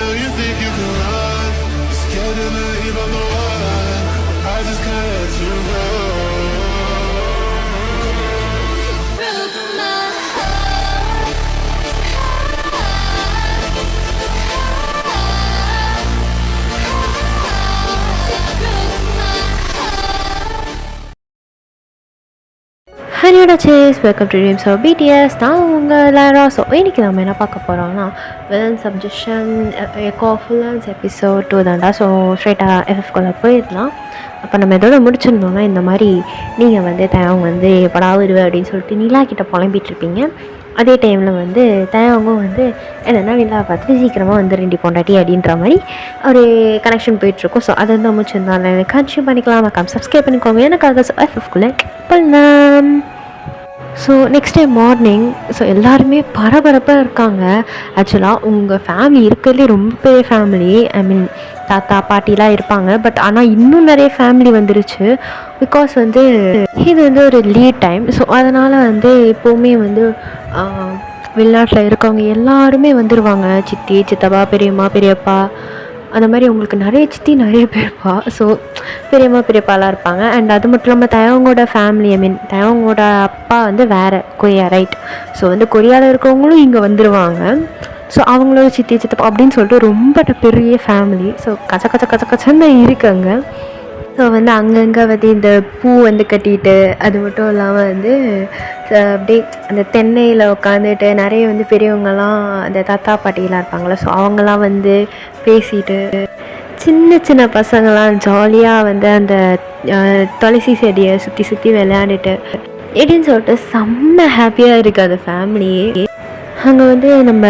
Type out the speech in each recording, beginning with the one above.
know you think you can run, scared to leave on the one. I just can't let you go. ஹனியோட சேஸ் welcome to dreams of BTS. நான் உங்கள் Laura. So இன்றைக்கி நம்ம என்ன பார்க்க போகிறோம்னா villain subjection echo of villains episode 2 தான்டா. ஸோ ஸ்ட்ரைட்டாக எஃப்எஃப்குள்ளே போயிடலாம். அப்போ நம்ம இதோட முடிச்சிருந்தோம்னா இந்த மாதிரி நீங்கள் வந்து தயவங்க வந்து எப்படா வருவேன் அப்படின்னு சொல்லிட்டு நிலா கிட்ட புலம்பிகிட்ருப்பீங்க. அதே டைமில் வந்து தயவங்க வந்து என்னென்னா நிலா பார்த்துட்டு சீக்கிரமாக வந்து 2 பொண்டாட்டி அப்படின்ற மாதிரி ஒரு கனெக்ஷன் போயிட்டுருக்கோம். ஸோ அதை வந்து முடிச்சிருந்தாலும் கன்சியூம் பண்ணிக்கலாம். மக்காம் சப்ஸ்கிரைப் பண்ணிக்கோங்க எனக்காக. ஸோ எஃப்எஃப்குள்ளே பண்ணலாம். So next day morning so எல்லாருமே பரபரப்பாக இருக்காங்க. ஆக்சுவலாக உங்கள் ஃபேமிலி இருக்கிறதுலே ரொம்ப பெரிய ஃபேமிலி. ஐ மீன் தாத்தா பாட்டிலாம் இருப்பாங்க. பட் ஆனால் இன்னும் நிறைய ஃபேமிலி வந்துருச்சு. பிகாஸ் வந்து இது வந்து ஒரு லீட் டைம். ஸோ அதனால் வந்து எப்போவுமே வந்து வெளிநாட்டில் இருக்கவங்க எல்லாருமே வந்துடுவாங்க. சித்தி சித்தப்பா பெரியம்மா பெரியப்பா அந்த மாதிரி உங்களுக்கு நிறைய சித்தி நிறைய பெரியப்பா. ஸோ பெரியம்மா பெரியப்பாலாம் இருப்பாங்க. அண்ட் அது மட்டும் இல்லாமல் தயவங்களோட ஃபேமிலி ஐ மீன் தயவங்களோட அப்பா வந்து வேறு கொரியா ரைட். ஸோ வந்து கொரியாவில் இருக்கவங்களும் இங்கே வந்துடுவாங்க. ஸோ அவங்களோட சித்தி சித்தப்பா அப்படின்னு சொல்லிட்டு ரொம்ப பெரிய ஃபேமிலி. ஸோ கச்சன்னு இருக்காங்க. ஸோ வந்து அங்கங்கே வந்து இந்த பூ வந்து கட்டிட்டு அது மட்டும் இல்லாமல் வந்து அப்படியே அந்த தென்னையில் உட்காந்துட்டு நிறைய வந்து பெரியவங்கலாம் அந்த தாத்தா பாட்டிலாம் இருப்பாங்களே. ஸோ அவங்களாம் வந்து பேசிட்டு சின்ன சின்ன பசங்களாம் ஜாலியாக வந்து அந்த துளசி செடியை சுற்றி சுற்றி விளையாண்டுட்டு எப்படின்னு சொல்லிட்டு செம்ம ஹாப்பியாக இருக்குது அந்த ஃபேமிலியே. அங்கே வந்து நம்ம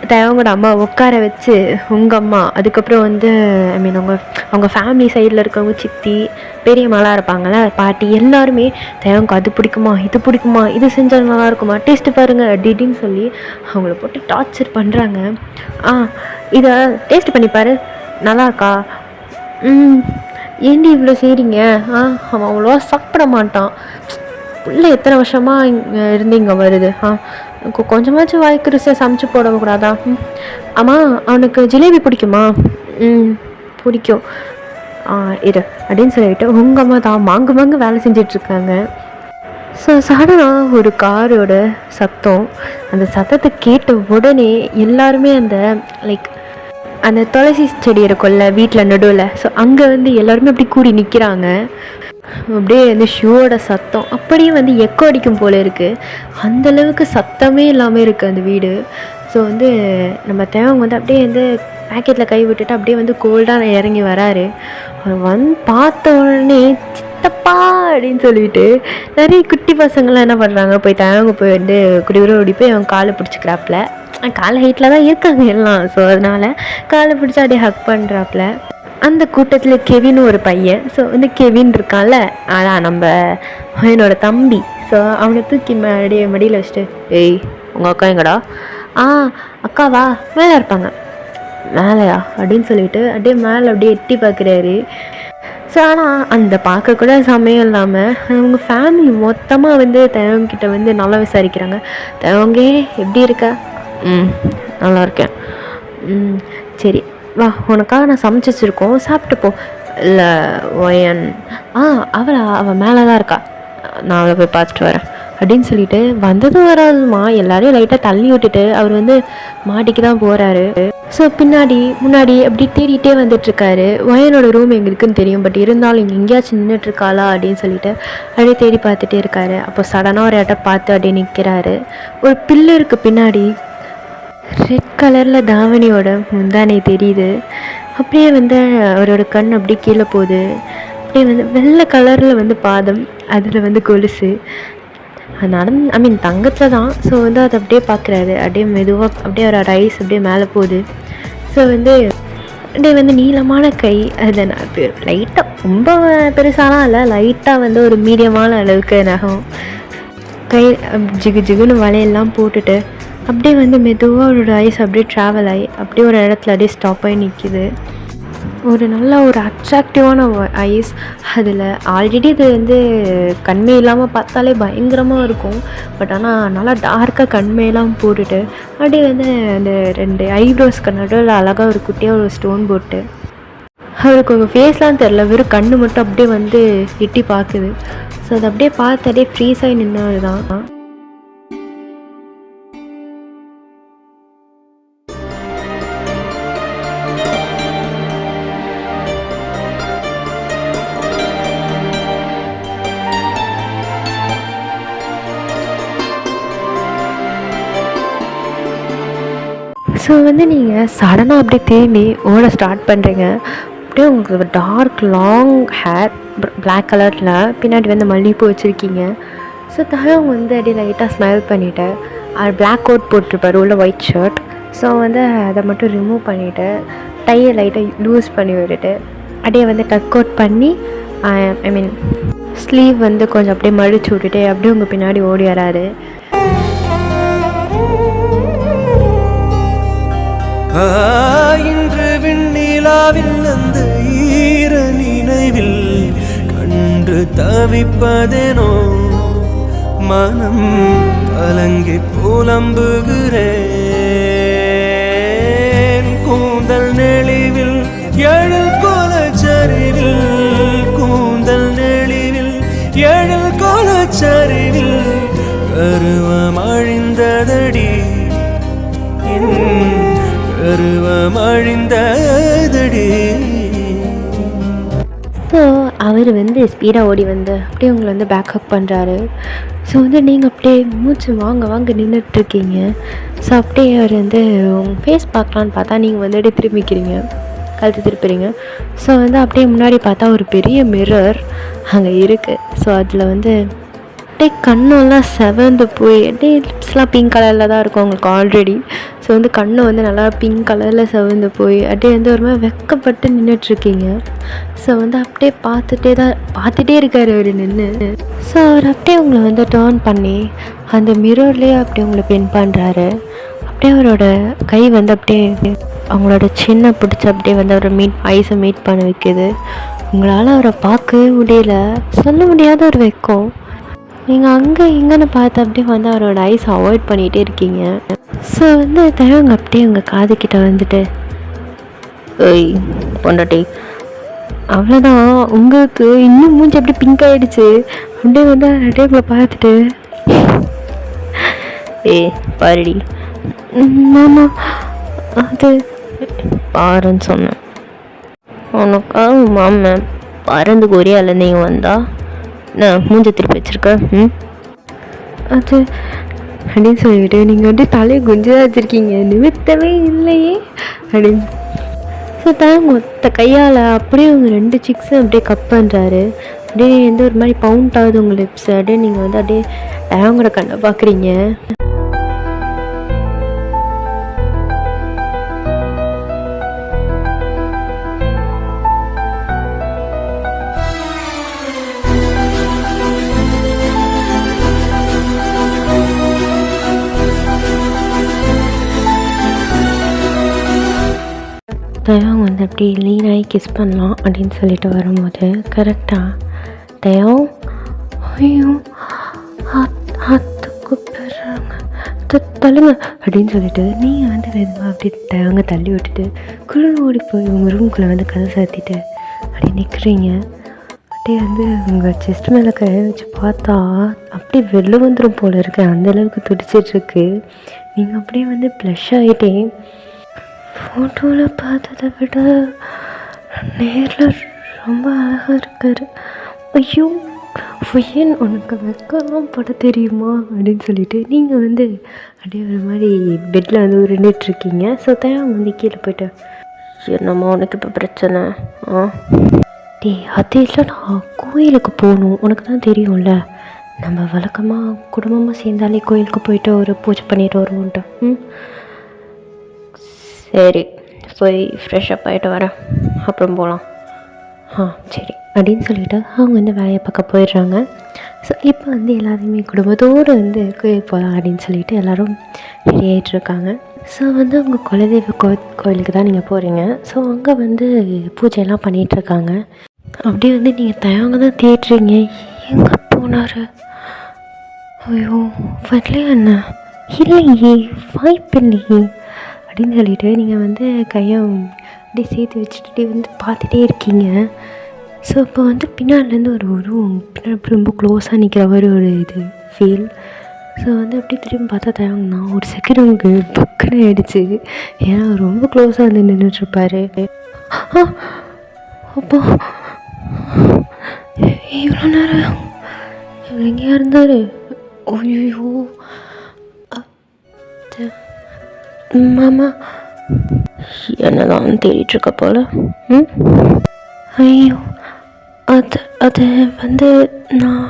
தயவங்களோட அம்மா உட்கார வச்சு உங்கள் அம்மா அதுக்கப்புறம் வந்து ஐ மீன் அவங்க ஃபேமிலி சைடில் இருக்கவங்க சித்தி பெரியம்மாலாம் இருப்பாங்களே பாட்டி எல்லாருமே தயவங்க அது பிடிக்குமா இது பிடிக்குமா இது செஞ்சால் நல்லா இருக்குமா டேஸ்ட்டு பாருங்கள் அப்படின்னு சொல்லி அவங்கள போட்டு டார்ச்சர் பண்ணுறாங்க. இதை டேஸ்ட் பண்ணிப்பாரு நல்லா இருக்கா? ஏண்டி இவ்வளோ செய்கிறீங்க? அவன் அவ்வளோவா சாப்பிட மாட்டான். இல்லை எத்தனை வருஷமாக இங்கே இருந்து இங்கே வருது. கொஞ்சமாச்சும் வாய்க்கு ருசியை சமைச்சு போடக்கூடாதா? ஆமாம் அவனுக்கு ஜிலேபி பிடிக்குமா? பிடிக்கும். இரு அப்படின்னு சொல்லிட்டு உங்கள் அம்மா தான் மாங்கு வேலை செஞ்சிட்ருக்காங்க. ஸோ சடனாக ஒரு காரோட சத்தம். அந்த சத்தத்தை கேட்ட உடனே எல்லாருமே அந்த லைக் அந்த துளசி செடி இருக்கும்ல வீட்டில் நடுவில். ஸோ அங்கே வந்து எல்லாருமே அப்படி கூடி நிற்கிறாங்க. அப்படியே அந்த ஷூவோட சத்தம் அப்படியே வந்து எக்கோ அடிக்கும் போல் இருக்குது. அந்தளவுக்கு சத்தமே இல்லாமல் இருக்குது அந்த வீடு. ஸோ வந்து நம்ம தேவங்க வந்து அப்படியே வந்து பேக்கெட்டில் கை விட்டுட்டு அப்படியே வந்து கோல்டாக இறங்கி வராரு. அவர் வந்து பார்த்த உடனே சித்தப்பா அப்படின்னு சொல்லிட்டு நிறைய குட்டி பசங்கள்லாம் என்ன பண்ணுறாங்க போய் தேவங்க போய் வந்து குடிவரை ஓடி போய் அவங்க காலை பிடிச்சிக்கிறாப்புல. காலை ஹைட்டில் தான் இருக்காங்க எல்லாம். ஸோ அதனால் காலை பிடிச்சி அப்படியே ஹக் பண்ணுறாப்புல. அந்த கூட்டத்தில் கெவின்னு ஒரு பையன். ஸோ வந்து கெவின் இருக்கான்ல அதான் நம்ம என்னோட தம்பி. ஸோ அவனை தூக்கி மடியில் வச்சுட்டு ஏய் உங்கள் அக்கா எங்கடா? அக்காவா மேலே இருப்பாங்க. மேலேயா அப்படின்னு சொல்லிட்டு அப்படியே மேலே அப்படியே எட்டி பார்க்குறாரு. ஸோ ஆனால் அந்த பார்க்கக்கூட சமயம் இல்லாமல் அவங்க ஃபேமிலி மொத்தமாக வந்து தயவங்கிட்ட வந்து நல்லா விசாரிக்கிறாங்க. தயவங்க எப்படி இருக்கா? நல்லா இருக்கேன். சரி வா உனக்காக நான் சமைச்சு வச்சுருக்கோம் சாப்பிட்டு போ. இல்லை ஒயன் அவள் மேலே தான் இருக்கா. நான் அவளை போய் பார்த்துட்டு வரேன் அப்படின்னு சொல்லிட்டு வந்ததும் வராதுமா எல்லாரையும் லைட்டாக தள்ளி விட்டுட்டு அவர் வந்து மாடிக்கு தான் போகிறாரு. ஸோ முன்னாடி அப்படி தேடிகிட்டே வந்துட்டுருக்காரு. ஒயனோட ரூம் எங்கே இருக்குன்னு தெரியும். பட் இருந்தாலும் இங்கே எங்கேயாச்சும் நின்றுட்டுருக்காளா அப்படின்னு சொல்லிட்டு அப்படியே தேடி பார்த்துட்டே இருக்காரு. அப்போ சடனாக ஒரு இடத்த பார்த்து அப்படியே நிற்கிறாரு. ஒரு பில்லருக்கு பின்னாடி ரெட் கலரில் தாவணியோட முந்தானை தெரியுது. அப்படியே வந்து அவரோட கண் அப்படியே கீழே போகுது. அப்படியே வந்து வெள்ளை கலரில் வந்து பாதம் அதில் வந்து கொலுசு ஐ மீன் தங்கத்தில் தான். ஸோ வந்து அதை அப்படியே பார்க்குறாரு. அப்படியே மெதுவாக அப்படியே ஒரு ஐஸ் அப்படியே மேலே போகுது. ஸோ வந்து அப்படியே வந்து நீளமான கை அதில் லைட்டாக ரொம்ப பெருசாலாம் இல்லை லைட்டாக வந்து ஒரு மீடியமான அளவுக்கு நகம் கை ஜிகுன்னு வலையெல்லாம் போட்டுட்டு அப்படியே வந்து மெதுவாக அவரோட ஐஸ் அப்படியே ட்ராவல் ஆகி அப்படியே ஒரு இடத்துல அப்படியே ஸ்டாப் ஆகி நிற்கிது. ஒரு நல்ல ஒரு அட்ராக்டிவான ஐஸ். அதில் ஆல்ரெடி இது வந்து கண்மை இல்லாமல் பார்த்தாலே பயங்கரமாக இருக்கும். பட் ஆனால் நல்லா டார்க்காக கண்மையெல்லாம் போட்டுட்டு அப்படியே வந்து அந்த 2 ஐப்ரோஸ்க்கு நடுவில் அழகாக ஒரு குட்டியாக ஒரு ஸ்டோன் போட்டு அவருக்கு உங்கள் ஃபேஸ்லாம் தெரில, வெறும் கண்ணு மட்டும் அப்படியே வந்து எட்டி பார்க்குது. ஸோ அதை அப்படியே பார்த்து அப்படியே ஃப்ரீஸ் ஆகி நின்னது தான். ஸோ வந்து நீங்கள் சடனாக அப்படியே திரும்பி ஓட ஸ்டார்ட் பண்ணுறீங்க. அப்படியே உங்களுக்கு டார்க் லாங் ஹேர் பிளாக் கலரில் பின்னாடி வந்து மல்லிகைப்பூ வச்சுருக்கீங்க. ஸோ தயவு வந்து அப்படியே லைட்டாக ஸ்மைல் பண்ணிவிட்டு அவர் பிளாக் கோட் போட்டிருப்பார், உள்ள ஒயிட் ஷர்ட். ஸோ வந்து அதை மட்டும் ரிமூவ் பண்ணிவிட்டு டையை லைட்டாக லூஸ் பண்ணி விட்டுட்டு அப்படியே வந்து டக் அவுட் பண்ணி ஐ மீன் ஸ்லீவ் வந்து கொஞ்சம் அப்படியே மடிச்சு விட்டுட்டு அப்படியே உங்கள் பின்னாடி ஓடி வராரு. இன்று விண்ணிலாவில் அந்த ஈர நினைவில் கண்டு தவிப்பதேனோ மனம் கலங்கி புலம்புகிறேன். கூந்தல் நெளிவில் எழில் கோலச்சரிவில், கூந்தல் நெளிவில் எழில் கோலச்சரிவில் கருவம் அழிந்ததடி, கருவம் அழிந்ததடி. ஸோ அவர் வந்து ஸ்பீடாக ஓடி வந்து அப்படியே உங்களை வந்து பேக்கப் பண்ணுறாரு. ஸோ வந்து நீங்கள் அப்படியே மூச்சு வாங்க நின்றுட்டுருக்கீங்க. ஸோ அப்படியே அவர் வந்து உங்கள் ஃபேஸ் பார்க்கலான்னு பார்த்தா நீங்கள் வந்து அப்படியே திரும்பிக்கிறீங்க, கழுத்து திருப்பிறீங்க. ஸோ வந்து அப்படியே முன்னாடி பார்த்தா ஒரு பெரிய மிரர் அங்கே இருக்குது. ஸோ அதில் வந்து அப்படியே கண்ணெல்லாம் செவந்து போய் அப்படியே லிப்ஸ்லாம் பிங்க் கலரில் தான் இருக்கும் உங்களுக்கு ஆல்ரெடி. ஸோ வந்து கண்ணை வந்து நல்லா பிங்க் கலரில் செவந்து போய் அப்படியே வந்து ஒரு மாதிரி வெக்கப்பட்டு நின்றுட்டுருக்கீங்க. ஸோ வந்து அப்படியே பார்த்துட்டே இருக்கார் அவர் நின்று. ஸோ அவர் அப்படியே உங்களை வந்து டேர்ன் பண்ணி அந்த மிரர்லேயே அப்படியே உங்களை பின் பண்ணுறாரு. அப்படியே அவரோட கை வந்து அப்படியே அவங்களோட சின்ன பிடிச்சி அப்படியே வந்து அவரை ஐஸை மீட் பண்ண வைக்கிது. உங்களால் அவரை பார்க்கவே முடியல, சொல்ல முடியாத ஒரு வெக்கம். நீங்கள் அங்கே இங்கேன்னு பார்த்து அப்படியே வந்து அவரோட ஐஸ் அவாய்ட் பண்ணிகிட்டே இருக்கீங்க. ஸோ வந்து தயவங்க அப்படியே உங்கள் காதுக்கிட்ட வந்துட்டு ஓய் பொண்டாட்டி, அவ்வளோதான் உங்களுக்கு இன்னும் மூஞ்சி அப்படியே பிங்க் ஆகிடுச்சு. அப்படியே வந்து அப்படியே உங்களை பார்த்துட்டு பாருடி மாமா அது பாருன்னு சொன்னேன். உனக்கா மாமா பறந்துக்கு ஒரே அல்ல நீங்கள் வந்தா நான் மூஞ்ச திருப்பி வச்சுருக்கேன் அது அப்படின்னு சொல்லிவிட்டு நீங்கள் வந்து தலையை குஞ்சதாக வச்சுருக்கீங்க, நிமித்தமே இல்லையே அப்படின்னு. ஸோ தான் மொத்த கையால் அப்படியே உங்கள் 2 சிக்ஸும் அப்படியே கப் பண்ணுறாரு. அப்படியே எந்த ஒரு மாதிரி பவுண்ட் ஆகுது உங்கள் லிப்ஸ். அப்படியே நீங்கள் வந்து அப்படியே டயங்கோட கண்ணை பார்க்குறீங்க. தயம் வந்து அப்படி லீனாகி கிஸ் பண்ணலாம் அப்படின்னு சொல்லிட்டு வரும்போது கரெக்டாக தயம் ஐயோ கூப்பிடுறாங்க தள்ளுங்க அப்படின்னு சொல்லிட்டு நீங்கள் வந்து மெதுவாக அப்படி தயங்க தள்ளி விட்டுட்டு குளிர் ஓடி போய் உங்கள் ரூம்குள்ளே வந்து கதை சாத்திட்டு அப்படி நிற்கிறீங்க. அப்படியே வந்து உங்கள் செஸ்ட் மேலே கையை வச்சு பார்த்தா அப்படியே வெளில வந்துடும் போல் இருக்கு, அந்தளவுக்கு துடிச்சிட்ருக்கு. நீங்கள் அப்படியே வந்து ப்ளஷ் ஆகிட்டேன். ஃபோட்டோவில் பார்த்ததை விட நேரில் ரொம்ப அழகாக இருக்கார். ஐயோ ஏன் உனக்கு வெக்கலாம் பட தெரியுமா அப்படின்னு சொல்லிட்டு நீங்கள் வந்து அப்படியே ஒரு மாதிரி பெட்டில் வந்து உருண்டுட்ருக்கீங்க. ஸோ தான் வந்து கீழே போய்ட்டு என்னம்மா உனக்கு இப்போ பிரச்சனை அது இல்லைடா கோயிலுக்கு போகணும், உனக்கு தான் தெரியும்ல நம்ம வழக்கமாக குடும்பமாக சேர்ந்தாலே கோயிலுக்கு போயிட்டு ஒரு பூஜை பண்ணிட்டு வருவோன்ட்டு. சரி போய் ஃப்ரெஷ்ஷப் ஆகிட்டு வரேன், அப்புறம் போகலாம். சரி அப்படின்னு சொல்லிவிட்டு அவங்க வந்து வேலையை பார்க்க போயிடுறாங்க. ஸோ இப்போ வந்து எல்லாருமே குடும்பத்தோடு வந்து கோயில் போகலாம் அப்படின்னு சொல்லிட்டு எல்லோரும் ரெடி ஆகிட்டுருக்காங்க. ஸோ வந்து உங்கள் குலதெய்வ கோயிலுக்கு தான் நீங்கள் போகிறீங்க. ஸோ அங்கே வந்து பூஜையெல்லாம் பண்ணிகிட்ருக்காங்க. அப்படியே வந்து நீங்கள் தயவங்க தான் தேடுறீங்க. எங்கே போனார்? ஐயோ வரலையா என்ன? இல்லையே, வாய்ப்பு இல்லையே அப்படின்னு சொல்லிட்டு நீங்கள் வந்து கையை அப்படியே சேர்த்து வச்சுட்டு வந்து பார்த்துட்டே இருக்கீங்க. ஸோ இப்போ வந்து பின்னாடிலேருந்து ஒரு உருவம் பின்னாடி ரொம்ப க்ளோஸாக நிற்கிற மாதிரி ஒரு இது ஃபீல். ஸோ வந்து அப்படியே திரும்பி பார்த்தா தயவுங்கண்ணா ஒரு செகண்ட் உங்களுக்கு பக்குன்னு ஆகிடுச்சு. ஏன்னா அவர் ரொம்ப க்ளோஸாக வந்து நின்றுட்டுருப்பாரு. அப்போ இவ்வளோ நேரம் இவர் எங்கேயா இருந்தார்? ஐயோ மாமா என்னதான் தேடிட்டுருக்க போல. ஐயோ அது வந்து நான்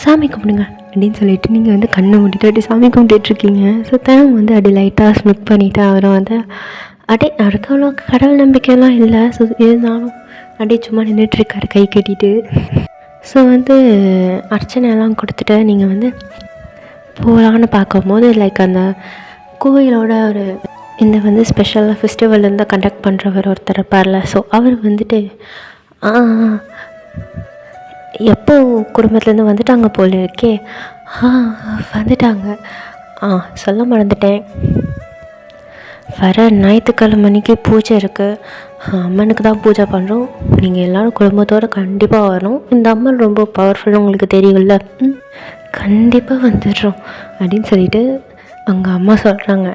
சாமி கும்பிடுங்க அப்படின்னு சொல்லிட்டு நீங்கள் வந்து கண்ணை மூடிட்டு அப்படி சாமி கும்பிட்டுருக்கீங்க. ஸோ தேவன் வந்து அப்படி லைட்டாக ஸ்மிக் பண்ணிவிட்டு அவரை வந்து அப்படியே அவருக்கு அவ்வளோ கடவுள் நம்பிக்கையெல்லாம் இல்லை. ஸோ இருந்தாலும் அப்படியே சும்மா நின்றுட்டுருக்காரு கை கட்டிட்டு. ஸோ வந்து அர்ச்சனையெல்லாம் கொடுத்துட்டு நீங்கள் வந்து போகலான்னு பார்க்கும்போது லைக் அந்த கோயிலோட ஒரு இந்த வந்து ஸ்பெஷலாக ஃபெஸ்டிவல் வந்து கண்டக்ட் பண்ணுறவர் ஒருத்தர் இருப்பார்ல. ஸோ அவர் வந்துட்டு எப்போ குடும்பத்துலேருந்து வந்துட்டாங்க போல இருக்கே. வந்துட்டாங்க. சொல்ல மறந்துட்டேன், வர ஞாயிற்றுக்கிழமைக்கு பூஜை இருக்குது. அம்மனுக்கு தான் பூஜை பண்ணுறோம். நீங்கள் எல்லோரும் குடும்பத்தோடு கண்டிப்பாக வரணும். இந்த அம்மன் ரொம்ப பவர்ஃபுல்லாக உங்களுக்கு தெரியும்ல. கண்டிப்பாக வந்துடுறோம் அப்படின்னு சொல்லிட்டு அவங்க அம்மா சொல்கிறாங்க.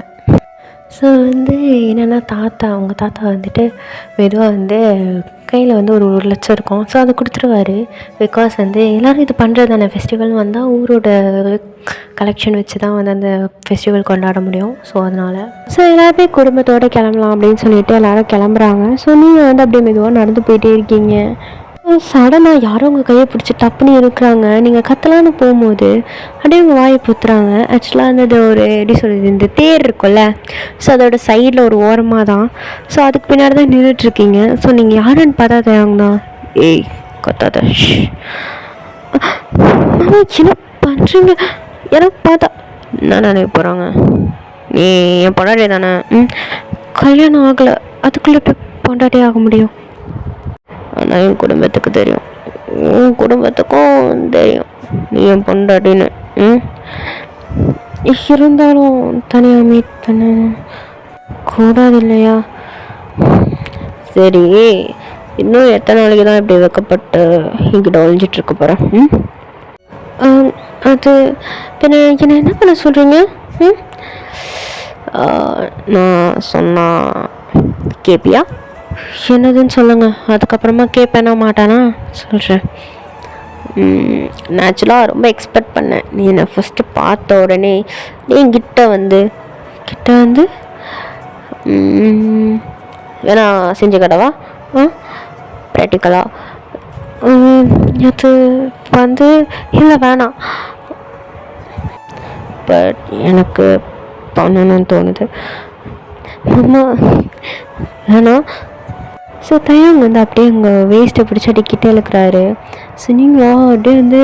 ஸோ வந்து என்னென்னா அவங்க தாத்தா வந்துட்டு மெதுவாக வந்து கையில் வந்து ஒரு 1 லட்சம் இருக்கும். ஸோ அதை கொடுத்துருவாரு. பிகாஸ் வந்து எல்லோரும் இது பண்ணுறது தானே, ஃபெஸ்டிவல் வந்தால் ஊரோட கலெக்ஷன் வச்சு தான் வந்து அந்த ஃபெஸ்டிவல் கொண்டாட முடியும். ஸோ அதனால் எல்லாருமே குடும்பத்தோடு கிளம்பலாம் அப்படின்னு சொல்லிட்டு எல்லோரும் கிளம்புறாங்க. ஸோ நீங்கள் வந்து அப்படியே மெதுவாக நடந்து போயிட்டே இருக்கீங்க. சடனாக யாரும் உங்கள் கையை பிடிச்சி டப்புன்னு இருக்கிறாங்க. நீங்கள் கத்தலான்னு போகும்போது அப்படியே உங்கள் வாயை புத்துறாங்க. ஆக்சுவலாக அந்த ஒரு எப்படி சொல்கிறது, இந்த தேர் இருக்கும்ல, ஸோ அதோட சைடில் ஒரு ஓரமாக தான். ஸோ அதுக்கு பின்னாடி தான் நின்றுட்டுருக்கீங்க. ஸோ நீங்கள் யாருன்னு பார்த்தா தேவைங்கண்ணா ஏய் கத்தாத என்ன பண்ணுறீங்க? எனக்கு பார்த்தா என்ன நினைக்க போகிறாங்க? நீ என் பொண்டாட்டி தானே? கல்யாணம் ஆகலை, அதுக்குள்ளே போய் பொண்டாட்டி ஆக முடியும்? ஆனால் என் குடும்பத்துக்கு தெரியும், உன் குடும்பத்துக்கும் தெரியும் நீ என் பொண்டாட்டின்னு. இருந்தாலும் தனியாக மீட் பண்ண கூடாது இல்லையா? சரி, இன்னும் எத்தனை நாளைக்கு தான் இப்படி வைக்கப்பட்டு இங்கிட்ட ஒழிஞ்சிட்ருக்க போகிறேன்? அது பின்ன என்ன என்ன பண்ண சொல்கிறீங்க? நான் சொன்னால் கேப்பியா? என்னதுன்னு சொல்லுங்கள், அதுக்கப்புறமா கேட்பேனா மாட்டானா சொல்கிறேன். நேச்சுரலாக ரொம்ப எக்ஸ்பெக்ட் பண்ணேன். நீ என்னை ஃபஸ்ட்டு பார்த்த உடனே நீ கிட்ட வந்து வேணா செஞ்சு கடவா ப்ராக்டிக்கலா? அது வந்து இல்லை வேணாம், பட் எனக்கு பண்ணணும்னு தோணுது. அம்மா வேணாம். ஸோ தயங்க வந்து அப்படியே உங்கள் வேஸ்ட்டை பிடிச்சி அப்படியே கிட்டே இழுக்கிறாரு. ஸோ நீங்கள் அப்படியே வந்து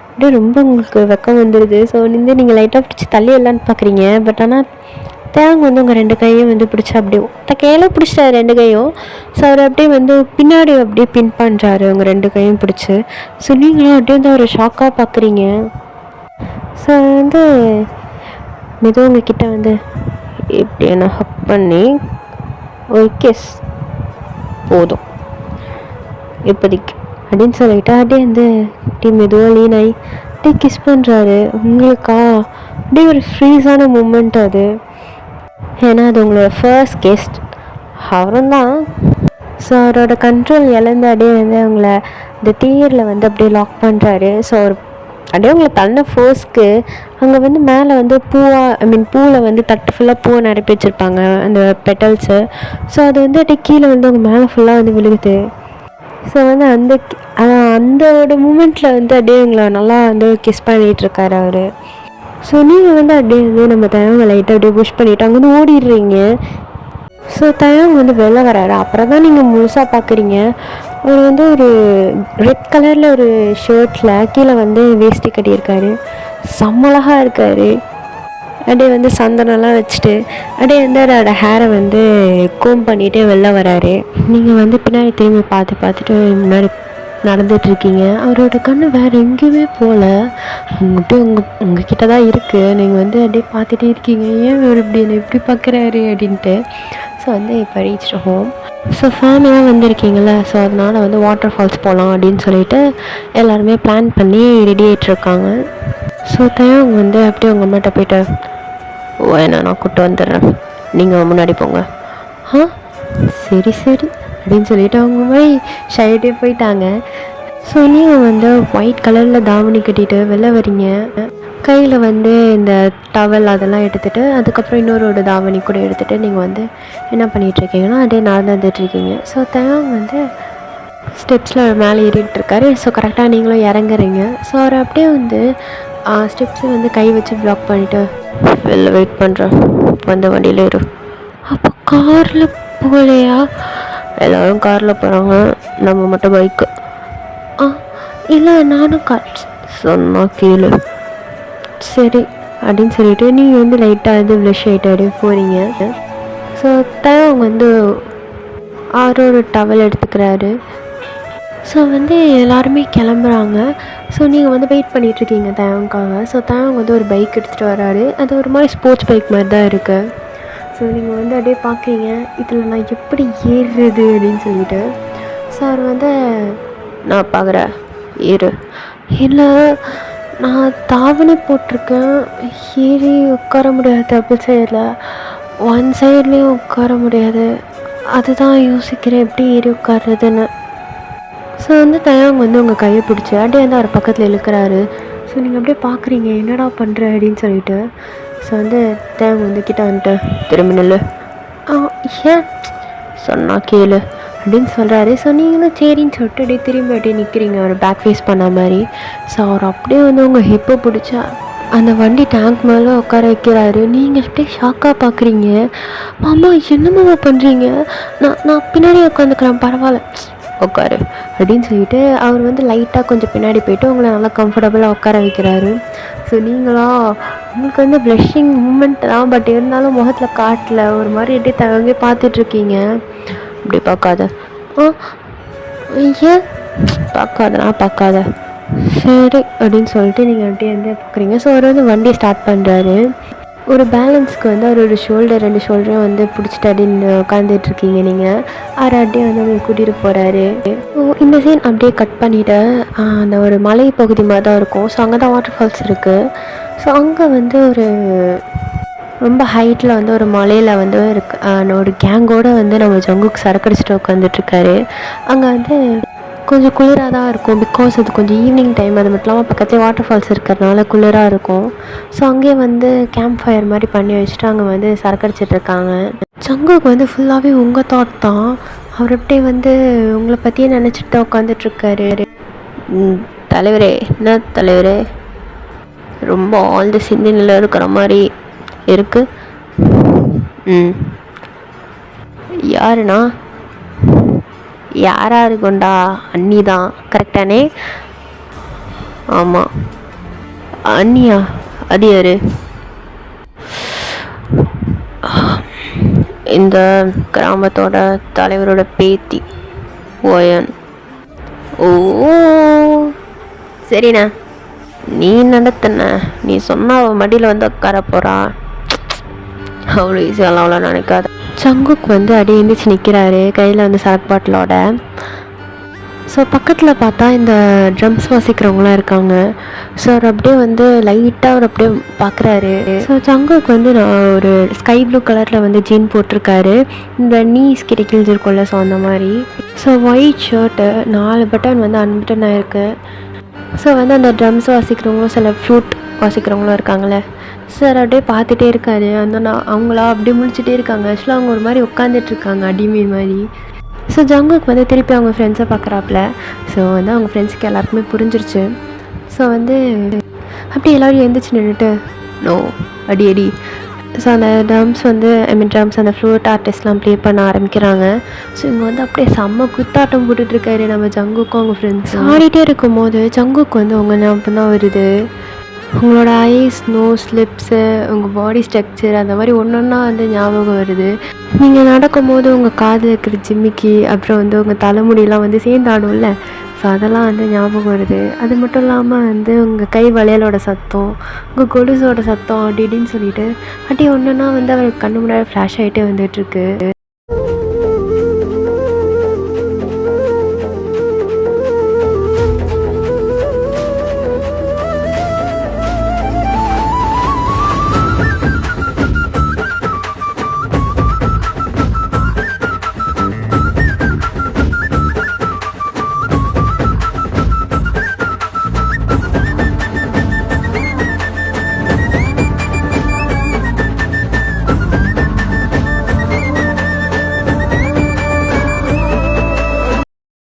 அப்படியே ரொம்ப உங்களுக்கு வெக்கம் வந்துடுது. ஸோ வந்து நீங்கள் லைட்டாக பிடிச்சி தள்ளி எல்லான்னு பார்க்குறீங்க. பட் ஆனால் தேங்க வந்து உங்கள் 2 கையும் வந்து பிடிச்சி அப்படியே கையில் பிடிச்சிட்டாரு 2 கையும். ஸோ அவர் அப்படியே வந்து பின்னாடி அப்படியே பின் பண்ணுறாரு உங்கள் 2 கையும் பிடிச்சி. ஸோ நீங்களும் அப்படியே வந்து அவரை ஷாக்காக பார்க்குறீங்க. ஸோ வந்து மெதுவாக உங்கள் கிட்டே வந்து இப்படி என்ன ஹக் பண்ணி ஒரு கிஸ் போதும் இப்போதைக்கு அப்படின்னு சொல்லிட்டு அப்படியே வந்து அப்படியே மெதுவாக லீன் ஆகி அப்படியே கிஸ் பண்ணுறாரு. உங்களுக்கா அப்படியே ஒரு ஃப்ரீஸான மூமெண்ட் அது. ஏன்னா அது உங்களோட ஃபர்ஸ்ட் கெஸ்ட் அவரும் தான். ஸோ அவரோட கண்ட்ரோல் இழந்து அப்படியே வந்து அவங்கள இந்த தேரில் வந்து அப்படியே லாக் பண்ணுறாரு. ஸோ அவர் அப்படியே உங்களை தள்ளின ஃபோர்ஸ்க்கு அங்கே வந்து மேலே வந்து பூவில் வந்து தட்டு ஃபுல்லாக பூவை நிரப்பி வச்சுருப்பாங்க அந்த பெட்டல்ஸு. ஸோ அது வந்து அப்படியே கீழே வந்து அவங்க மேலே ஃபுல்லாக வந்து விழுகுது. ஸோ வந்து அந்தோட மூமெண்ட்டில் வந்து அப்படியே உங்களை நல்லா வந்து கிஸ் பண்ணிகிட்ருக்காரு அவர். ஸோ நீங்கள் வந்து அப்படியே வந்து நம்ம தயவங்க லைட்டாக அப்படியே புஷ் பண்ணிவிட்டு அங்கே வந்து ஓடிடுறீங்க. ஸோ தயவங்க வந்து வெளில வராரு. அப்புறம் தான் நீங்கள் முழுசாக பார்க்குறீங்க. அவர் வந்து ஒரு ரெட் கலரில் ஒரு ஷர்ட்டில் கீழே வந்து வேஷ்டி கட்டியிருக்காரு. செம்மழகாக இருக்கார். அப்படியே வந்து சந்தனம்லாம் வச்சுட்டு அப்படியே வந்து அவரோட ஹேரை வந்து கோம் பண்ணிகிட்டே வெளில வராரு. நீங்கள் வந்து பின்னாடி திரும்பி பார்த்துட்டு முன்னாடி நடந்துகிட்ருக்கீங்க. அவரோட கண்ணு வேறு எங்கேயுமே போகல, அப்படியே உங்கள் கிட்ட தான் இருக்குது. நீங்கள் வந்து அப்படியே பார்த்துட்டே இருக்கீங்க, ஏன் அவர் இப்படி என்னை இப்படி பார்க்குறாரு அப்படின்ட்டு. ஸோ வந்து இப்போ ரீச் ஹோம். ஸோ ஃபேமிலியாக வந்திருக்கீங்கள, ஸோ அதனால் வந்து வாட்டர் ஃபால்ஸ் போகலாம் அப்படின்னு சொல்லிட்டு எல்லாருமே பிளான் பண்ணி ரெடி ஆகிட்ருக்காங்க. ஸோ அவங்க வந்து அப்படியே உங்கள் அம்மாட்ட போய்ட்டு, என்ன நான் கூப்பிட்டு வந்துடுறேன், நீங்கள் முன்னாடி போங்க. ஆ சரி அப்படின்னு சொல்லிட்டு அவங்க மாதிரி ஷைட்டே போயிட்டாங்க. ஸோ நீங்கள் வந்து ஒயிட் கலரில் தாவணி கட்டிட்டு வெளில வரீங்க. கையில் வந்து இந்த டவல் அதெல்லாம் எடுத்துகிட்டு அதுக்கப்புறம் இன்னொரு தாவணி கூட எடுத்துகிட்டு நீங்கள் வந்து என்ன பண்ணிகிட்ருக்கீங்கன்னா அப்படியே நடந்துட்டுருக்கீங்க. ஸோ வந்து ஸ்டெப்ஸில் மேலே ஏறிட்டுருக்காரு. ஸோ கரெக்டாக நீங்களும் இறங்குறீங்க. ஸோ அவர் அப்படியே வந்து ஸ்டெப்ஸை வந்து கை வச்சு பிளாக் பண்ணிவிட்டு, வெளில வெயிட் பண்ணுறேன், வந்த வண்டியில் ஏறு. அப்போ காரில் போகலையா? எல்லோரும் காரில் போகிறாங்க, நம்ம மட்டும் பைக்கு. இல்லை நானும் கார் சொன்னால் கேளு, சரி அப்படின்னு சொல்லிட்டு நீங்கள் வந்து லைட்டாக வந்து ப்ளஷ் ஆகிட்டு அப்படியே போகிறீங்க. ஸோ அவங்க வந்து ஒரு டவல் எடுத்துக்கிறாரு. ஸோ வந்து எல்லாருமே கிளம்புறாங்க. ஸோ நீங்கள் வந்து வெயிட் பண்ணிகிட்ருக்கீங்க தேவங்காக. ஸோ தேவங்க வந்து ஒரு பைக் எடுத்துகிட்டு வராரு. அது ஒரு மாதிரி ஸ்போர்ட்ஸ் பைக் மாதிரி தான் இருக்குது. ஸோ நீங்கள் வந்து அப்படியே பார்க்குறீங்க, இதில் நான் எப்படி ஏறுறது அப்படின்னு சொல்லிட்டு. ஸோ அவர் வந்து, நான் பார்க்குறேன் ஏறு. இல்லை நான் தாவணி போட்டிருக்கேன், ஏறி உட்கார முடியாது, டபுள் சைடில் ஒன் சைட்லேயும் உட்கார முடியாது, அதுதான் யோசிக்கிறேன் எப்படி ஏறி உட்கார்றதுன்னு. ஸோ வந்து அவங்க வந்து உங்கள் கையை பிடிச்சி அப்படியே வந்து அவர் பக்கத்தில் இழுக்கிறாரு. ஸோ நீங்கள் அப்படியே பார்க்குறீங்க, என்னடா பண்ணுற அப்படின்னு சொல்லிட்டு. ஸோ வந்து தேவங்க வந்து கிட்ட வந்துட்டு, திரும்பி நில்லு, ஏன் சொன்னால் கேளு அப்படின்னு சொல்கிறாரு. ஸோ நீங்களும் சரின்னு சொல்லிட்டு அப்படியே திரும்பி அப்படியே நிற்கிறீங்க, ஒரு பேக் ஃபேஸ் பண்ண மாதிரி. ஸோ அவர் அப்படியே வந்து உங்கள் ஹிப்பை பிடிச்சா அந்த வண்டி டேங்க் மேலே உட்கார வைக்கிறாரு. நீங்கள் அப்படியே ஷாக்காக பார்க்குறீங்க. மாமா என்னம்மா பண்ணுறீங்க? நான் பின்னாடி உட்காந்துக்கிறேன், பரவாயில்ல உட்காரு அப்படின்னு சொல்லிட்டு அவர் வந்து லைட்டாக கொஞ்சம் பின்னாடி போய்ட்டு உங்களை நல்லா கம்ஃபர்டபுளாக உட்கார வைக்கிறாரு. ஸோ நீங்களா உங்களுக்கு வந்து ப்ளஷிங் மூமெண்ட் தான், பட் இருந்தாலும் முகத்தில் காட்டல, ஒரு மாதிரி அப்படியே தவங்க பார்த்துட்ருக்கீங்க. அப்படி பார்க்காத, ஏன் பார்க்காத சரி அப்படின்னு சொல்லிட்டு நீங்கள் அப்படியே வந்து பார்க்குறீங்க. ஸோ அவர் வந்து வண்டியை ஸ்டார்ட் பண்ணுறாரு. ஒரு பேலன்ஸ்க்கு வந்து அவரோட ரெண்டு ஷோல்டரையும் வந்து பிடிச்சிட்டு அப்படின்னு உட்காந்துட்ருக்கீங்க. நீங்கள் அப்படியே வந்து அவங்க கூட்டிகிட்டு போகிறாரு. இந்த சீன் அப்படியே கட் பண்ணிவிட்டு அந்த ஒரு மலை பகுதி மாதிரி தான் இருக்கும். ஸோ அங்கே தான் வாட்டர் ஃபால்ஸ் இருக்குது. ஸோ அங்கே வந்து ஒரு ரொம்ப ஹைட்டில் வந்து ஒரு மலையில் வந்து ஒரு கேங்கோடு வந்து நம்ம ஜங்குக்கு சரக்கடிச்சிட்டு உட்காந்துட்ருக்காரு. அங்கே வந்து கொஞ்சம் குளிராக தான் இருக்கும், பிகாஸ் அது கொஞ்சம் ஈவினிங் டைம், அது மட்டும் இல்லாமல் பக்கத்துலேயே வாட்டர் ஃபால்ஸ் இருக்கிறதுனால குளிராக இருக்கும். ஸோ அங்கேயே வந்து கேம்ப் ஃபயர் மாதிரி பண்ணி வச்சுட்டு அங்கே வந்து சரக்கடிச்சிட்ருக்காங்க. ஜங்குக்கு வந்து ஃபுல்லாகவே உங்கள் தாட் தான், அவர் அப்படியே வந்து உங்களை பற்றியே நினச்சிட்டு தான் உட்காந்துட்ருக்காரு. தலைவரே, என்ன தலைவரே, ரொம்ப ஆழ்ந்த சிந்தனையில் இருக்கிற மாதிரி இருக்குது. யாருண்ணா? யாராக இருக்கும்டா, அண்ணி தான், கரெக்டானே? ஆமாம் அண்ணியா? அது யார்? இந்த கிராமத்தோட தலைவரோட பேத்தி ஓயன். ஓ சரிண்ணா, நீ நடத்தின, நீ சொன்ன அவள் மடியில் வந்து உட்கார போகிறா, அவ்வளோ ஈஸியெல்லாம் அவ்வளோ நினைக்காத. சங்குக்கு வந்து அப்படியே எழுந்திரிச்சு நிற்கிறாரு, கையில் வந்து சரக்கு பாட்டிலோட. ஸோ பக்கத்தில் பார்த்தா இந்த ட்ரம்ஸ் வாசிக்கிறவங்களாம் இருக்காங்க. ஸோ அவர் அப்படியே வந்து லைட்டாக அவர் அப்படியே பார்க்குறாரு. ஸோ சங்குக்கு வந்து நான் ஒரு ஸ்கை ப்ளூ கலரில் வந்து ஜீன் போட்டிருக்காரு, இந்த நீஸ் கிரிக்கிள்ஸ் இருக்கும்ல, ஸோ அந்த மாதிரி. ஸோ ஒயிட் ஷர்ட்டு, 4 பட்டன் வந்து அன்பட்டன் ஆகிருக்கு. ஸோ வந்து அந்த ட்ரம்ஸ் வாசிக்கிறவங்களும் சில ஃப்ளூட் வாசிக்கிறவங்களும் இருக்காங்களே. சார் அப்படியே பார்த்துட்டே இருக்காரு. அவங்களா அப்படியே முடிச்சுட்டே இருக்காங்க. ஆக்சுவலாக அவங்க ஒரு மாதிரி உட்காந்துட்ருக்காங்க அடிமீன் மாதிரி. ஸோ ஜங்குக்கு வந்து திருப்பி அவங்க ஃப்ரெண்ட்ஸை பார்க்குறாப்புல. ஸோ வந்து அவங்க ஃப்ரெண்ட்ஸுக்கு எல்லாருக்குமே புரிஞ்சிருச்சு. ஸோ வந்து அப்படியே எல்லோரும் எழுந்திரிச்சு நின்றுட்டு நோ அடி. ஸோ அந்த ட்ரம்ஸ் வந்து ட்ரம்ஸ் அந்த ஃப்ளூட் ஆர்டிஸ்ட்லாம் ப்ளே பண்ண ஆரம்பிக்கிறாங்க. ஸோ இங்கே வந்து அப்படியே செம்ம குத்தாட்டம் போட்டுட்ருக்காரு நம்ம ஜங்குக்கும் அவங்க ஃப்ரெண்ட்ஸ். ஆடிட்டே இருக்கும் போது ஜங்குக்கு வந்து அவங்க ஞாபகம் தான் வருது. உங்களோட ஐஸ், நோஸ், லிப்ஸு, உங்கள் பாடி ஸ்ட்ரக்சர் அந்த மாதிரி ஒன்று ஒன்றா வந்து ஞாபகம் வருது. நீங்கள் நடக்கும்போது உங்கள் காதில் இருக்கிற ஜிமிக்கி, அப்புறம் வந்து உங்கள் தலைமுடியெலாம் வந்து சேர்ந்து ஆடும்ல, ஸோ அதெல்லாம் வந்து ஞாபகம் வருது. அது மட்டும் இல்லாமல் வந்து உங்கள் கை வளையலோட சத்தம், உங்கள் கொலுசோட சத்தம் அப்படி இப்படின்னு சொல்லிட்டு அப்படியே ஒன்று ஒன்றா வந்து அவருக்கு கண்ணு முன்னாடி ஃப்ளாஷ் ஆகிட்டே வந்துட்டுருக்கு.